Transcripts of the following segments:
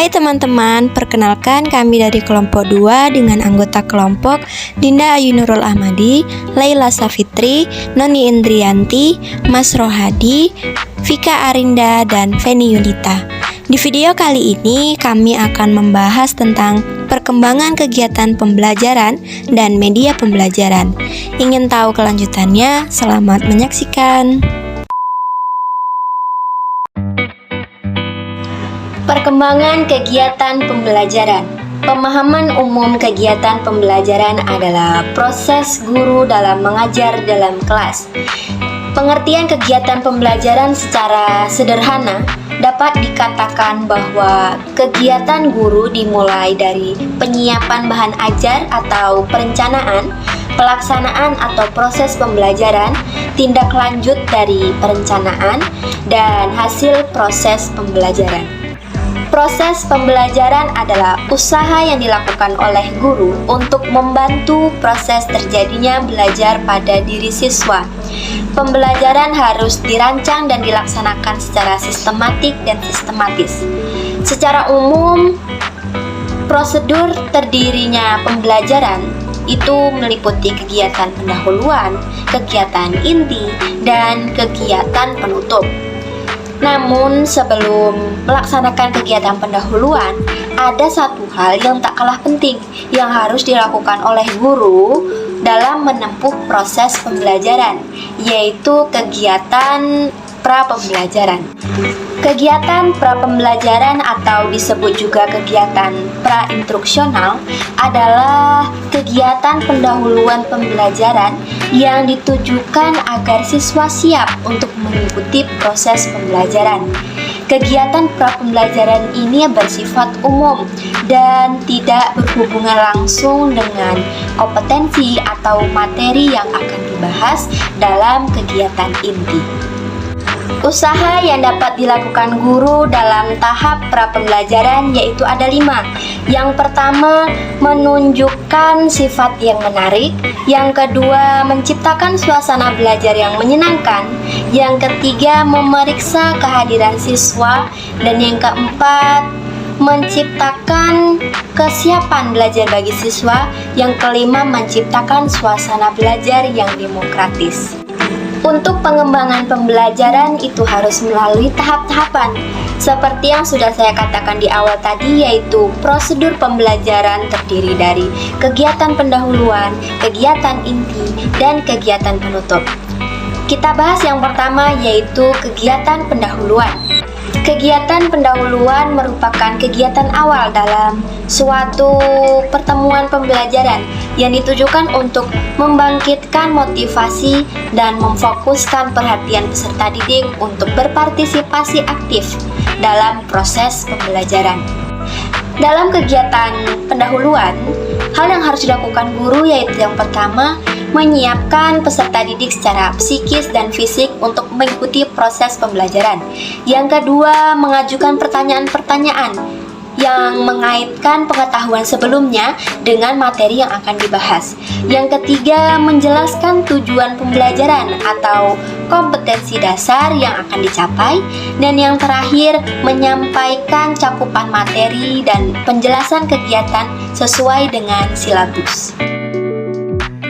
Hai teman-teman, perkenalkan kami dari kelompok 2 dengan anggota kelompok Dinda Ayu Nurul Ahmadi, Laila Safitri, Noni Indrianti, Mas Rohadi, Vika Arinda, dan Feni Yunita. Di video kali ini kami akan membahas tentang perkembangan kegiatan pembelajaran dan media pembelajaran. Ingin tahu kelanjutannya? Selamat menyaksikan. Perkembangan kegiatan pembelajaran. Pemahaman umum kegiatan pembelajaran adalah proses guru dalam mengajar dalam kelas. Pengertian kegiatan pembelajaran secara sederhana dapat dikatakan bahwa kegiatan guru dimulai dari penyiapan bahan ajar atau perencanaan, pelaksanaan atau proses pembelajaran, tindak lanjut dari perencanaan, dan hasil proses pembelajaran. Proses pembelajaran adalah usaha yang dilakukan oleh guru untuk membantu proses terjadinya belajar pada diri siswa. Pembelajaran harus dirancang dan dilaksanakan secara sistematik dan sistematis. Secara umum, prosedur terdirinya pembelajaran itu meliputi kegiatan pendahuluan, kegiatan inti, dan kegiatan penutup. Namun sebelum melaksanakan kegiatan pendahuluan, ada satu hal yang tak kalah penting yang harus dilakukan oleh guru dalam menempuh proses pembelajaran, yaitu kegiatan pra-pembelajaran. Kegiatan pra-pembelajaran atau disebut juga kegiatan pra-instruksional adalah kegiatan pendahuluan pembelajaran yang ditujukan agar siswa siap untuk mengikuti proses pembelajaran. Kegiatan pra-pembelajaran ini bersifat umum dan tidak berhubungan langsung dengan kompetensi atau materi yang akan dibahas dalam kegiatan inti. Usaha yang dapat dilakukan guru dalam tahap pra-pembelajaran yaitu ada 5. Yang pertama, menunjukkan sifat yang menarik. Yang kedua, menciptakan suasana belajar yang menyenangkan. Yang ketiga, memeriksa kehadiran siswa. Dan yang keempat, menciptakan kesiapan belajar bagi siswa. Yang kelima, menciptakan suasana belajar yang demokratis. Untuk pengembangan pembelajaran itu harus melalui tahap-tahapan. Seperti yang sudah saya katakan di awal tadi, yaitu prosedur pembelajaran terdiri dari kegiatan pendahuluan, kegiatan inti, dan kegiatan penutup. Kita bahas yang pertama, yaitu kegiatan pendahuluan. Kegiatan pendahuluan merupakan kegiatan awal dalam suatu pertemuan pembelajaran yang ditujukan untuk membangkitkan motivasi dan memfokuskan perhatian peserta didik untuk berpartisipasi aktif dalam proses pembelajaran. Dalam kegiatan pendahuluan, hal yang harus dilakukan guru yaitu yang pertama, menyiapkan peserta didik secara psikis dan fisik untuk mengikuti proses pembelajaran. Yang kedua, mengajukan pertanyaan-pertanyaan yang mengaitkan pengetahuan sebelumnya dengan materi yang akan dibahas. Yang ketiga, menjelaskan tujuan pembelajaran atau kompetensi dasar yang akan dicapai. Dan yang terakhir, menyampaikan cakupan materi dan penjelasan kegiatan sesuai dengan silabus.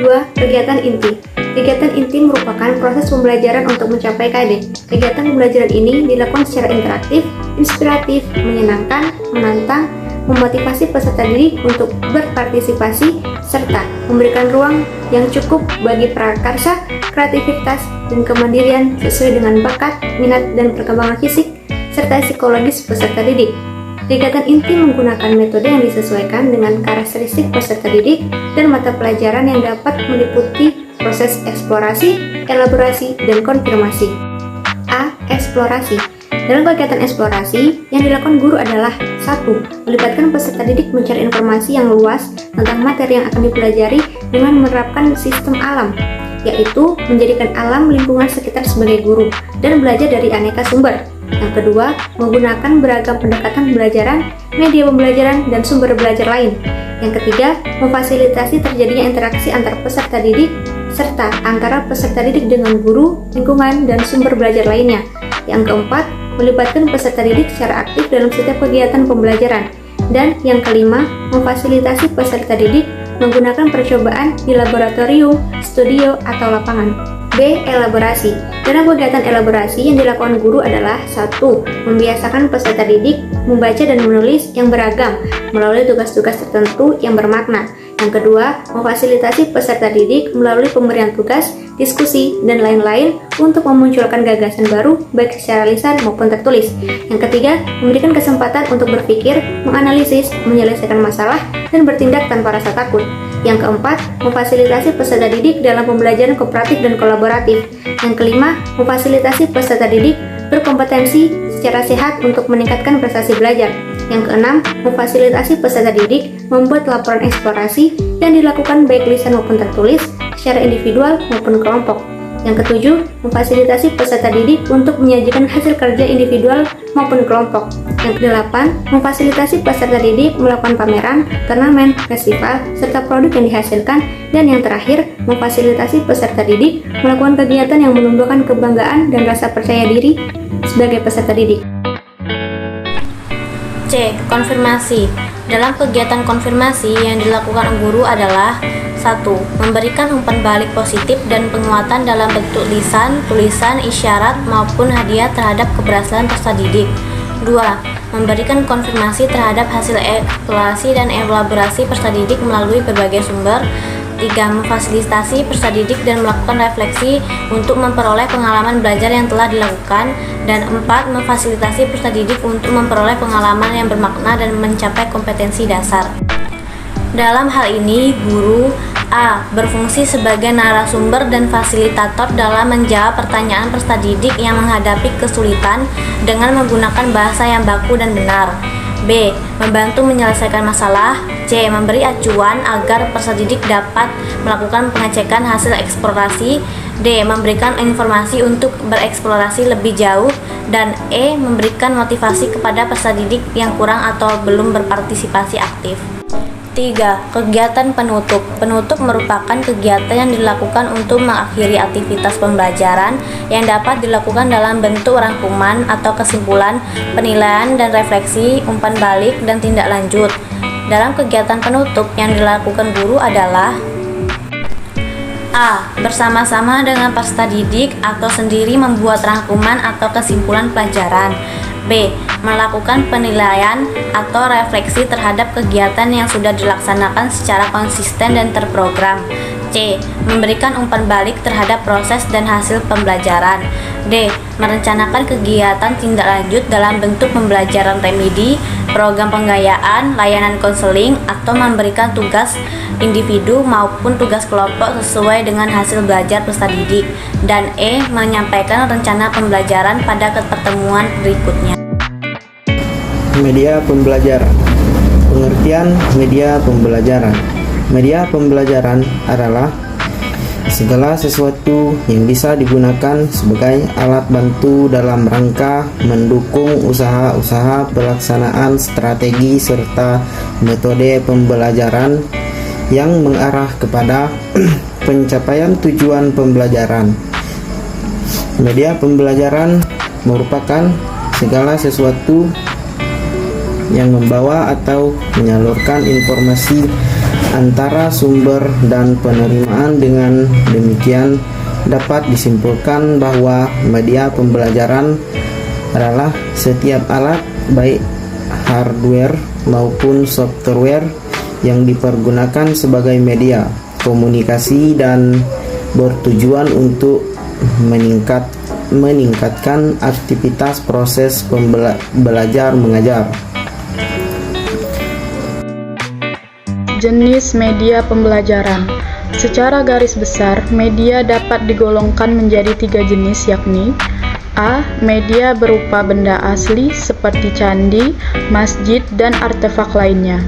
2. Kegiatan inti. Kegiatan inti merupakan proses pembelajaran untuk mencapai KD. Kegiatan pembelajaran ini dilakukan secara interaktif, inspiratif, menyenangkan, menantang, memotivasi peserta didik untuk berpartisipasi, serta memberikan ruang yang cukup bagi prakarsa, kreativitas, dan kemandirian sesuai dengan bakat, minat, dan perkembangan fisik, serta psikologis peserta didik. Kegiatan inti menggunakan metode yang disesuaikan dengan karakteristik peserta didik dan mata pelajaran yang dapat meliputi proses eksplorasi, elaborasi, dan konfirmasi. A. Eksplorasi. Dalam kegiatan eksplorasi, yang dilakukan guru adalah 1. Melibatkan peserta didik mencari informasi yang luas tentang materi yang akan dipelajari dengan menerapkan sistem alam, yaitu menjadikan alam lingkungan sekitar sebagai guru dan belajar dari aneka sumber. Yang kedua, menggunakan beragam pendekatan pembelajaran, media pembelajaran, dan sumber belajar lain. Yang ketiga, memfasilitasi terjadinya interaksi antar peserta didik, serta antara peserta didik dengan guru, lingkungan, dan sumber belajar lainnya. Yang keempat, melibatkan peserta didik secara aktif dalam setiap kegiatan pembelajaran. Dan yang kelima, memfasilitasi peserta didik menggunakan percobaan di laboratorium, studio, atau lapangan. B. Elaborasi. Dalam kegiatan elaborasi yang dilakukan guru adalah 1. Membiasakan peserta didik membaca dan menulis yang beragam melalui tugas-tugas tertentu yang bermakna. Yang kedua, memfasilitasi peserta didik melalui pemberian tugas, diskusi, dan lain-lain untuk memunculkan gagasan baru baik secara lisan maupun tertulis. Yang ketiga, memberikan kesempatan untuk berpikir, menganalisis, menyelesaikan masalah, dan bertindak tanpa rasa takut. Yang keempat, memfasilitasi peserta didik dalam pembelajaran kooperatif dan kolaboratif. Yang kelima, memfasilitasi peserta didik berkompetensi secara sehat untuk meningkatkan prestasi belajar. Yang keenam, memfasilitasi peserta didik membuat laporan eksplorasi yang dilakukan baik lisan maupun tertulis secara individual maupun kelompok. Yang ketujuh, memfasilitasi peserta didik untuk menyajikan hasil kerja individual maupun kelompok. Yang kedelapan, memfasilitasi peserta didik melakukan pameran, turnamen, festival, serta produk yang dihasilkan. Dan yang terakhir, memfasilitasi peserta didik melakukan kegiatan yang menumbuhkan kebanggaan dan rasa percaya diri sebagai peserta didik. C. Konfirmasi. Dalam kegiatan konfirmasi yang dilakukan guru adalah 1. Memberikan umpan balik positif dan penguatan dalam bentuk lisan, tulisan, isyarat, maupun hadiah terhadap keberhasilan peserta didik. 2. Memberikan konfirmasi terhadap hasil eksplorasi dan elaborasi peserta didik melalui berbagai sumber. 3. Memfasilitasi peserta didik dan melakukan refleksi untuk memperoleh pengalaman belajar yang telah dilakukan. Dan 4. Memfasilitasi peserta didik untuk memperoleh pengalaman yang bermakna dan mencapai kompetensi dasar. Dalam hal ini, guru A. Berfungsi sebagai narasumber dan fasilitator dalam menjawab pertanyaan peserta didik yang menghadapi kesulitan dengan menggunakan bahasa yang baku dan benar. B. Membantu menyelesaikan masalah. C. Memberi acuan agar peserta didik dapat melakukan pengecekan hasil eksplorasi. D. Memberikan informasi untuk bereksplorasi lebih jauh. Dan E. Memberikan motivasi kepada peserta didik yang kurang atau belum berpartisipasi aktif. 3. Kegiatan penutup. Penutup merupakan kegiatan yang dilakukan untuk mengakhiri aktivitas pembelajaran yang dapat dilakukan dalam bentuk rangkuman atau kesimpulan, penilaian dan refleksi, umpan balik, dan tindak lanjut. Dalam kegiatan penutup yang dilakukan guru adalah A. Bersama-sama dengan peserta didik atau sendiri membuat rangkuman atau kesimpulan pelajaran. B. Melakukan penilaian atau refleksi terhadap kegiatan yang sudah dilaksanakan secara konsisten dan terprogram. C. Memberikan umpan balik terhadap proses dan hasil pembelajaran. D. Merencanakan kegiatan tindak lanjut dalam bentuk pembelajaran remedi, program penggayaan, layanan konseling, atau memberikan tugas individu maupun tugas kelompok sesuai dengan hasil belajar peserta didik. Dan E. Menyampaikan rencana pembelajaran pada pertemuan berikutnya. Media pembelajaran. Pengertian media pembelajaran. Media pembelajaran adalah segala sesuatu yang bisa digunakan sebagai alat bantu dalam rangka mendukung usaha-usaha pelaksanaan strategi serta metode pembelajaran yang mengarah kepada pencapaian tujuan pembelajaran. Media pembelajaran merupakan segala sesuatu yang membawa atau menyalurkan informasi antara sumber dan penerimaan. Dengan demikian dapat disimpulkan bahwa media pembelajaran adalah setiap alat baik hardware maupun software yang dipergunakan sebagai media komunikasi dan bertujuan untuk meningkatkan aktivitas proses belajar mengajar. Jenis media pembelajaran. Secara garis besar, media dapat digolongkan menjadi 3 jenis, yakni A. Media berupa benda asli seperti candi, masjid, dan artefak lainnya.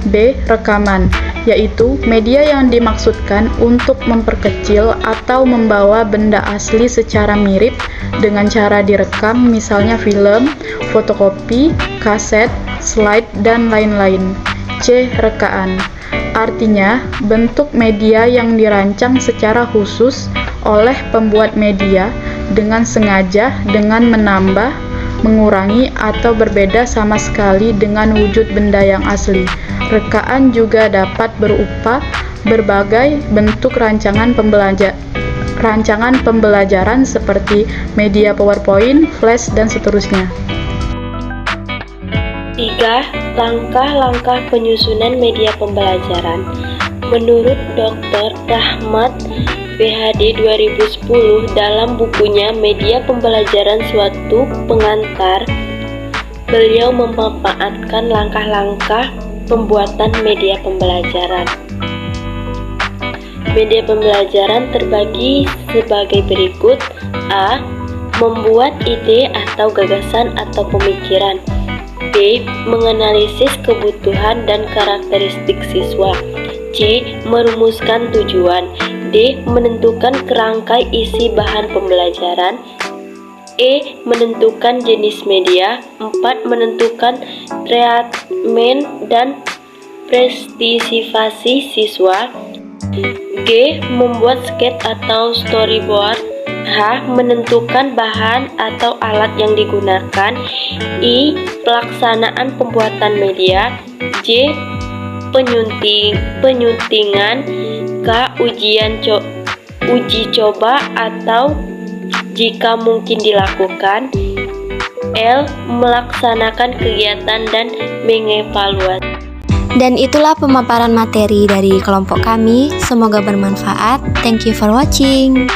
B. Rekaman, yaitu media yang dimaksudkan untuk memperkecil atau membawa benda asli secara mirip dengan cara direkam, misalnya film, fotokopi, kaset, slide, dan lain-lain. C. Rekaan, artinya bentuk media yang dirancang secara khusus oleh pembuat media dengan sengaja dengan menambah, mengurangi atau berbeda sama sekali dengan wujud benda yang asli. Rekaan juga dapat berupa berbagai bentuk rancangan pembelajaran seperti media PowerPoint, Flash, dan seterusnya. 3. Langkah-langkah penyusunan media pembelajaran. Menurut Dr. Rahmat PhD 2010 dalam bukunya Media Pembelajaran Suatu Pengantar, beliau memanfaatkan langkah-langkah pembuatan media pembelajaran. Media pembelajaran terbagi sebagai berikut. A. Membuat ide atau gagasan atau pemikiran. B. Menganalisis kebutuhan dan karakteristik siswa. C. Merumuskan tujuan. D. Menentukan kerangkai isi bahan pembelajaran. E. Menentukan jenis media. 4. Menentukan treatment dan partisipasi siswa. G. Membuat sketch atau storyboard. H. Menentukan bahan atau alat yang digunakan. I. Pelaksanaan pembuatan media. J. Penyuntingan. K. Uji coba atau jika mungkin dilakukan. L. Melaksanakan kegiatan dan mengevaluasi. Dan itulah pemaparan materi dari kelompok kami. Semoga bermanfaat. Thank you for watching.